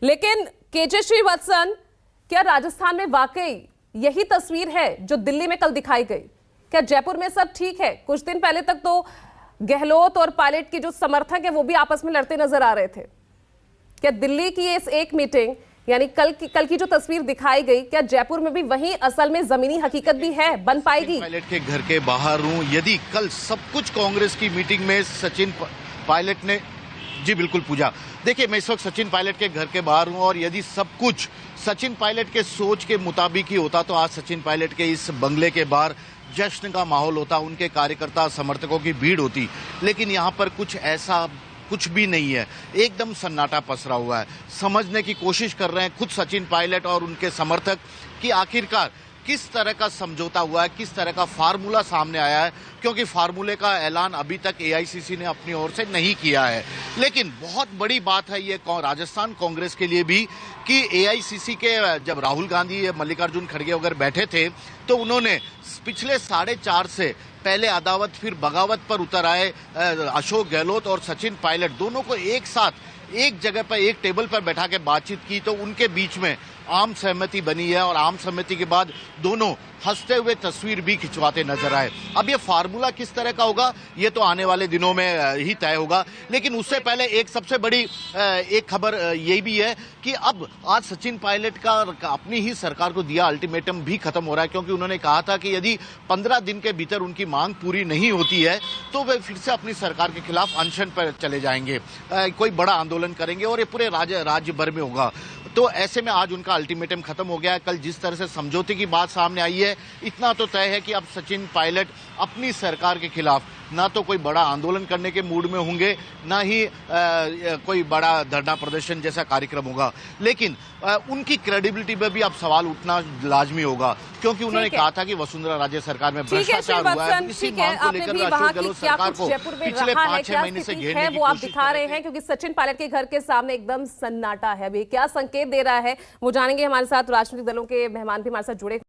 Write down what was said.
लेकिन केजे श्रीवत्सन, क्या राजस्थान में वाकई यही तस्वीर है जो दिल्ली में कल दिखाई गई? क्या जयपुर में सब ठीक है? कुछ दिन पहले तक तो गहलोत और पायलट के जो समर्थक है वो भी आपस में लड़ते नजर आ रहे थे। क्या दिल्ली की इस एक मीटिंग यानी कल की जो तस्वीर दिखाई गई, क्या जयपुर में भी वही असल में जमीनी हकीकत भी है, बन पाएगी? पायलट के घर के बाहर हूं। यदि कल सब कुछ कांग्रेस की मीटिंग में सचिन पायलट ने जी बिल्कुल पूजा। देखिए, मैं इस वक्त सचिन पायलट के घर के बाहर हूं और यदि सब कुछ सचिन पायलट के सोच के मुताबिक ही होता तो आज सचिन पायलट के इस बंगले के बाहर जश्न का माहौल होता, उनके कार्यकर्ता समर्थकों की भीड़ होती। लेकिन यहाँ पर कुछ ऐसा कुछ भी नहीं है, एकदम सन्नाटा पसरा हुआ है। समझने की कोशिश कर रहे हैं खुद सचिन पायलट और उनके समर्थक कि आखिरकार किस तरह का समझौता हुआ है, किस तरह का फार्मूला सामने आया है, क्योंकि फार्मूले का ऐलान अभी तक एआईसीसी ने अपनी ओर से नहीं किया है। लेकिन बहुत बड़ी बात है ये राजस्थान कांग्रेस के लिए भी कि एआईसीसी के जब राहुल गांधी मल्लिकार्जुन खड़गे वगैरह बैठे थे तो उन्होंने पिछले 4.5 से पहले अदावत फिर बगावत पर उतर आए अशोक गहलोत और सचिन पायलट दोनों को एक साथ एक जगह पर एक टेबल पर बैठा के बातचीत की तो उनके बीच में आम सहमति बनी है और आम सहमति के बाद दोनों हंसते हुए तस्वीर भी खिंचवाते नजर आए। अब ये फार्मूला किस तरह का होगा ये तो आने वाले दिनों में ही तय होगा। लेकिन उससे पहले एक सबसे बड़ी एक खबर ये भी है कि अब आज सचिन पायलट का अपनी ही सरकार को दिया अल्टीमेटम भी खत्म हो रहा है, क्योंकि उन्होंने कहा था कि यदि 15 दिन के भीतर उनकी मांग पूरी नहीं होती है तो वे फिर से अपनी सरकार के खिलाफ अनशन पर चले जाएंगे, कोई बड़ा आंदोलन करेंगे और ये पूरे राज्य भर में होगा। तो ऐसे में आज उनका अल्टीमेटम खत्म हो गया है। कल जिस तरह से समझौते की बात सामने आई है, इतना तो तय है कि अब सचिन पायलट अपनी सरकार के खिलाफ ना तो कोई बड़ा आंदोलन करने के मूड में होंगे, ना ही कोई बड़ा धरना प्रदर्शन जैसा कार्यक्रम होगा। लेकिन उनकी क्रेडिबिलिटी पर भी अब सवाल उठना लाजमी होगा, क्योंकि उन्होंने कहा था कि वसुंधरा राज्य सरकार में भ्रष्टाचार हुआ है। इसी मांग को लेकर अशोक गहलोत सरकार को पिछले 5-6 महीने से घेरने की वो आप दिखा रहे हैं, क्योंकि सचिन पायलट के घर के सामने एकदम सन्नाटा है। अभी क्या संकेत दे रहा है वो जानेंगे। हमारे साथ राजनीतिक दलों के मेहमान भी हमारे साथ जुड़े